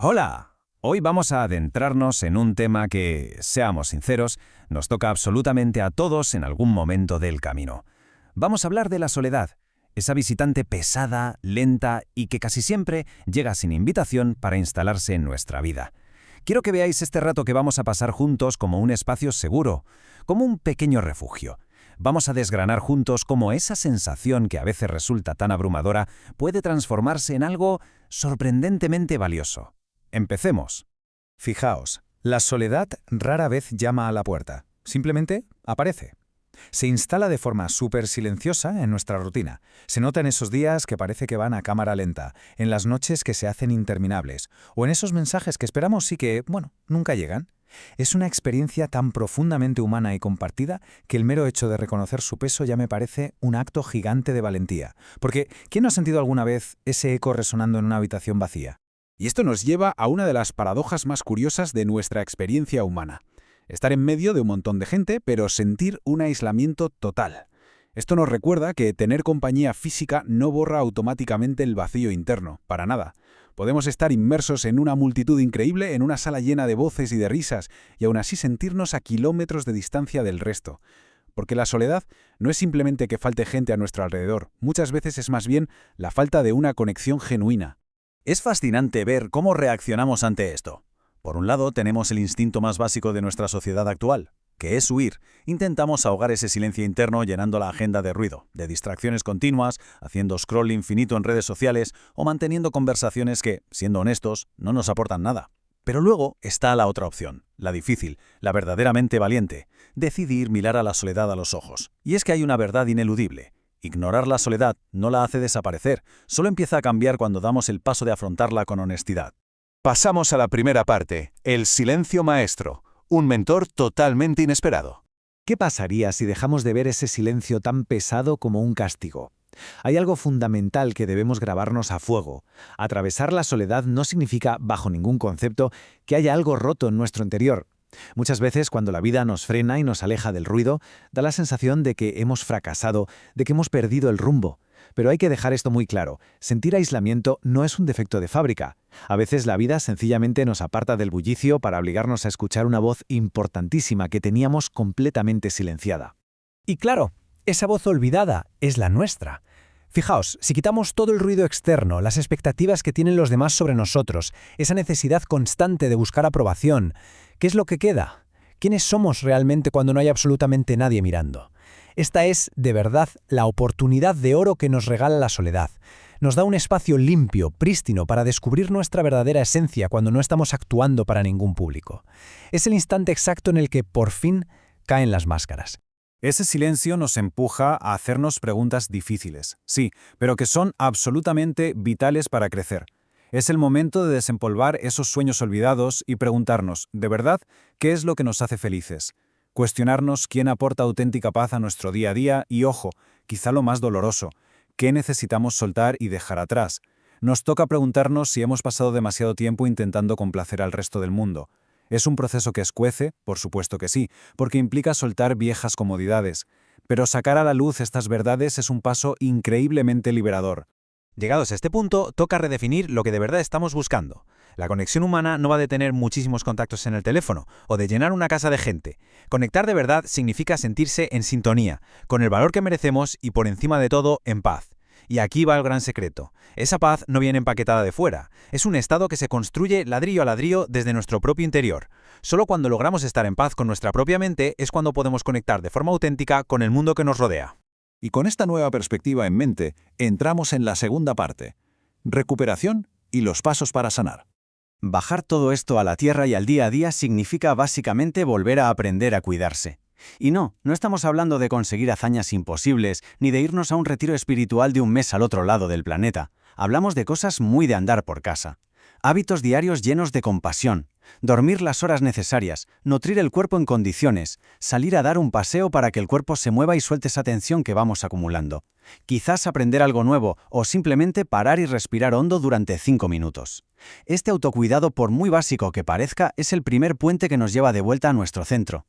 Hola, hoy vamos a adentrarnos en un tema que, seamos sinceros, nos toca absolutamente a todos en algún momento del camino. Vamos a hablar de la soledad, esa visitante pesada, lenta y que casi siempre llega sin invitación para instalarse en nuestra vida. Quiero que veáis este rato que vamos a pasar juntos como un espacio seguro, como un pequeño refugio. Vamos a desgranar juntos cómo esa sensación que a veces resulta tan abrumadora puede transformarse en algo sorprendentemente valioso. Empecemos. Fijaos, la soledad rara vez llama a la puerta, simplemente aparece. Se instala de forma súper silenciosa en nuestra rutina. Se nota en esos días que parece que van a cámara lenta, en las noches que se hacen interminables, o en esos mensajes que esperamos y que, nunca llegan. Es una experiencia tan profundamente humana y compartida que el mero hecho de reconocer su peso ya me parece un acto gigante de valentía. Porque, ¿quién no ha sentido alguna vez ese eco resonando en una habitación vacía? Y esto nos lleva a una de las paradojas más curiosas de nuestra experiencia humana. Estar en medio de un montón de gente, pero sentir un aislamiento total. Esto nos recuerda que tener compañía física no borra automáticamente el vacío interno, para nada. Podemos estar inmersos en una multitud increíble, en una sala llena de voces y de risas, y aún así sentirnos a kilómetros de distancia del resto. Porque la soledad no es simplemente que falte gente a nuestro alrededor, muchas veces es más bien la falta de una conexión genuina. Es fascinante ver cómo reaccionamos ante esto. Por un lado, tenemos el instinto más básico de nuestra sociedad actual, que es huir. Intentamos ahogar ese silencio interno llenando la agenda de ruido, de distracciones continuas, haciendo scroll infinito en redes sociales o manteniendo conversaciones que, siendo honestos, no nos aportan nada. Pero luego está la otra opción, la difícil, la verdaderamente valiente, decidir mirar a la soledad a los ojos. Y es que hay una verdad ineludible. Ignorar la soledad no la hace desaparecer, solo empieza a cambiar cuando damos el paso de afrontarla con honestidad. Pasamos a la primera parte, el silencio maestro, un mentor totalmente inesperado. ¿Qué pasaría si dejamos de ver ese silencio tan pesado como un castigo? Hay algo fundamental que debemos grabarnos a fuego. Atravesar la soledad no significa, bajo ningún concepto, que haya algo roto en nuestro interior. Muchas veces, cuando la vida nos frena y nos aleja del ruido, da la sensación de que hemos fracasado, de que hemos perdido el rumbo. Pero hay que dejar esto muy claro. Sentir aislamiento no es un defecto de fábrica. A veces la vida sencillamente nos aparta del bullicio para obligarnos a escuchar una voz importantísima que teníamos completamente silenciada. Y claro, esa voz olvidada es la nuestra. Fijaos, si quitamos todo el ruido externo, las expectativas que tienen los demás sobre nosotros, esa necesidad constante de buscar aprobación, ¿qué es lo que queda? ¿Quiénes somos realmente cuando no hay absolutamente nadie mirando? Esta es, de verdad, la oportunidad de oro que nos regala la soledad. Nos da un espacio limpio, prístino, para descubrir nuestra verdadera esencia cuando no estamos actuando para ningún público. Es el instante exacto en el que, por fin, caen las máscaras. Ese silencio nos empuja a hacernos preguntas difíciles, sí, pero que son absolutamente vitales para crecer. Es el momento de desempolvar esos sueños olvidados y preguntarnos, ¿de verdad, qué es lo que nos hace felices? Cuestionarnos quién aporta auténtica paz a nuestro día a día y, ojo, quizá lo más doloroso, ¿qué necesitamos soltar y dejar atrás? Nos toca preguntarnos si hemos pasado demasiado tiempo intentando complacer al resto del mundo. ¿Es un proceso que escuece? Por supuesto que sí, porque implica soltar viejas comodidades. Pero sacar a la luz estas verdades es un paso increíblemente liberador. Llegados a este punto, toca redefinir lo que de verdad estamos buscando. La conexión humana no va de tener muchísimos contactos en el teléfono o de llenar una casa de gente. Conectar de verdad significa sentirse en sintonía, con el valor que merecemos y por encima de todo, en paz. Y aquí va el gran secreto. Esa paz no viene empaquetada de fuera. Es un estado que se construye ladrillo a ladrillo desde nuestro propio interior. Solo cuando logramos estar en paz con nuestra propia mente es cuando podemos conectar de forma auténtica con el mundo que nos rodea. Y con esta nueva perspectiva en mente, entramos en la segunda parte, recuperación y los pasos para sanar. Bajar todo esto a la tierra y al día a día significa básicamente volver a aprender a cuidarse. Y no estamos hablando de conseguir hazañas imposibles, ni de irnos a un retiro espiritual de un mes al otro lado del planeta. Hablamos de cosas muy de andar por casa. Hábitos diarios llenos de compasión, dormir las horas necesarias, nutrir el cuerpo en condiciones, salir a dar un paseo para que el cuerpo se mueva y suelte esa tensión que vamos acumulando. Quizás aprender algo nuevo o simplemente parar y respirar hondo durante 5 minutos. Este autocuidado, por muy básico que parezca, es el primer puente que nos lleva de vuelta a nuestro centro.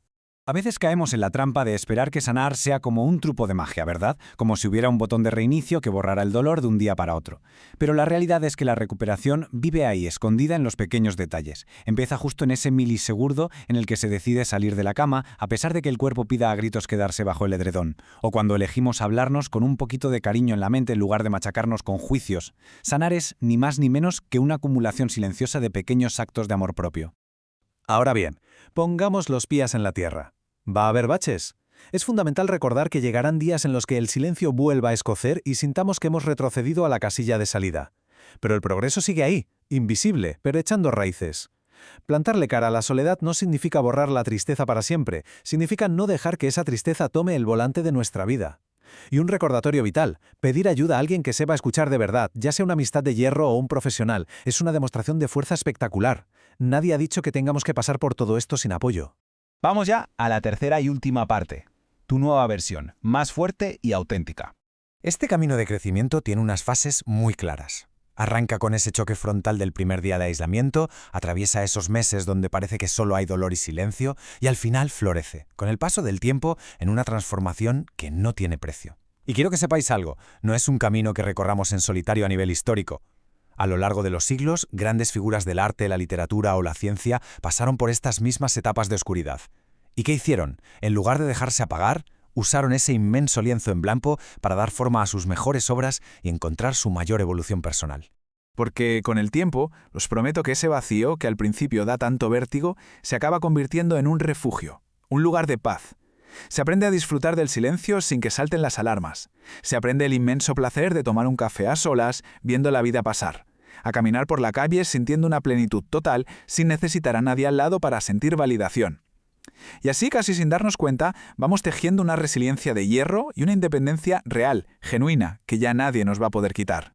A veces caemos en la trampa de esperar que sanar sea como un truco de magia, ¿verdad? Como si hubiera un botón de reinicio que borrara el dolor de un día para otro. Pero la realidad es que la recuperación vive ahí, escondida en los pequeños detalles. Empieza justo en ese milisegundo en el que se decide salir de la cama, a pesar de que el cuerpo pida a gritos quedarse bajo el edredón. O cuando elegimos hablarnos con un poquito de cariño en la mente en lugar de machacarnos con juicios. Sanar es ni más ni menos que una acumulación silenciosa de pequeños actos de amor propio. Ahora bien, pongamos los pies en la tierra. ¿Va a haber baches? Es fundamental recordar que llegarán días en los que el silencio vuelva a escocer y sintamos que hemos retrocedido a la casilla de salida. Pero el progreso sigue ahí, invisible, pero echando raíces. Plantarle cara a la soledad no significa borrar la tristeza para siempre, significa no dejar que esa tristeza tome el volante de nuestra vida. Y un recordatorio vital, pedir ayuda a alguien que sepa escuchar de verdad, ya sea una amistad de hierro o un profesional, es una demostración de fuerza espectacular. Nadie ha dicho que tengamos que pasar por todo esto sin apoyo. Vamos ya a la tercera y última parte. Tu nueva versión, más fuerte y auténtica. Este camino de crecimiento tiene unas fases muy claras. Arranca con ese choque frontal del primer día de aislamiento, atraviesa esos meses donde parece que solo hay dolor y silencio, y al final florece, con el paso del tiempo, en una transformación que no tiene precio. Y quiero que sepáis algo, no es un camino que recorramos en solitario a nivel histórico. A lo largo de los siglos, grandes figuras del arte, la literatura o la ciencia pasaron por estas mismas etapas de oscuridad. ¿Y qué hicieron? En lugar de dejarse apagar, usaron ese inmenso lienzo en blanco para dar forma a sus mejores obras y encontrar su mayor evolución personal. Porque con el tiempo, os prometo que ese vacío, que al principio da tanto vértigo, se acaba convirtiendo en un refugio, un lugar de paz. Se aprende a disfrutar del silencio sin que salten las alarmas. Se aprende el inmenso placer de tomar un café a solas, viendo la vida pasar. A caminar por la calle sintiendo una plenitud total, sin necesitar a nadie al lado para sentir validación. Y así, casi sin darnos cuenta, vamos tejiendo una resiliencia de hierro y una independencia real, genuina, que ya nadie nos va a poder quitar.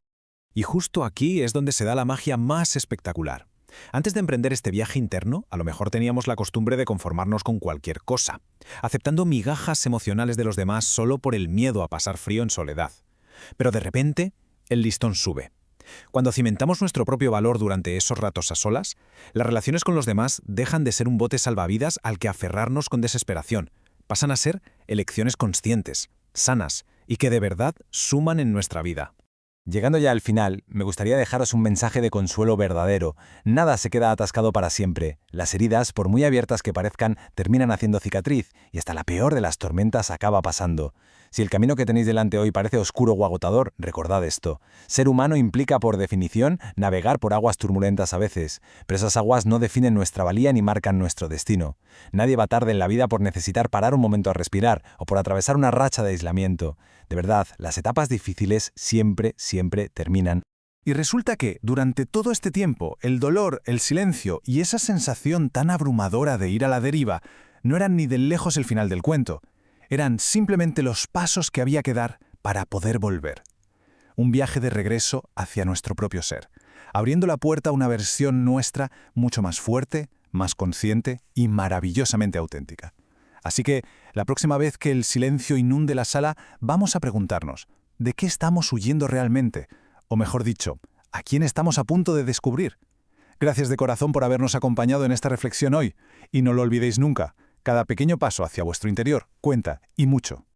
Y justo aquí es donde se da la magia más espectacular. Antes de emprender este viaje interno, a lo mejor teníamos la costumbre de conformarnos con cualquier cosa, aceptando migajas emocionales de los demás solo por el miedo a pasar frío en soledad. Pero de repente, el listón sube. Cuando cimentamos nuestro propio valor durante esos ratos a solas, las relaciones con los demás dejan de ser un bote salvavidas al que aferrarnos con desesperación. Pasan a ser elecciones conscientes, sanas y que de verdad suman en nuestra vida. Llegando ya al final, me gustaría dejaros un mensaje de consuelo verdadero. Nada se queda atascado para siempre. Las heridas, por muy abiertas que parezcan, terminan haciendo cicatriz, y hasta la peor de las tormentas acaba pasando. Si el camino que tenéis delante hoy parece oscuro o agotador, recordad esto. Ser humano implica, por definición, navegar por aguas turbulentas a veces, pero esas aguas no definen nuestra valía ni marcan nuestro destino. Nadie va tarde en la vida por necesitar parar un momento a respirar o por atravesar una racha de aislamiento. De verdad, las etapas difíciles siempre terminan. Y resulta que, durante todo este tiempo, el dolor, el silencio y esa sensación tan abrumadora de ir a la deriva no eran ni de lejos el final del cuento. Eran simplemente los pasos que había que dar para poder volver. Un viaje de regreso hacia nuestro propio ser, abriendo la puerta a una versión nuestra mucho más fuerte, más consciente y maravillosamente auténtica. Así que, la próxima vez que el silencio inunde la sala, vamos a preguntarnos, ¿de qué estamos huyendo realmente? O mejor dicho, ¿a quién estamos a punto de descubrir? Gracias de corazón por habernos acompañado en esta reflexión hoy, y no lo olvidéis nunca. Cada pequeño paso hacia vuestro interior cuenta, y mucho.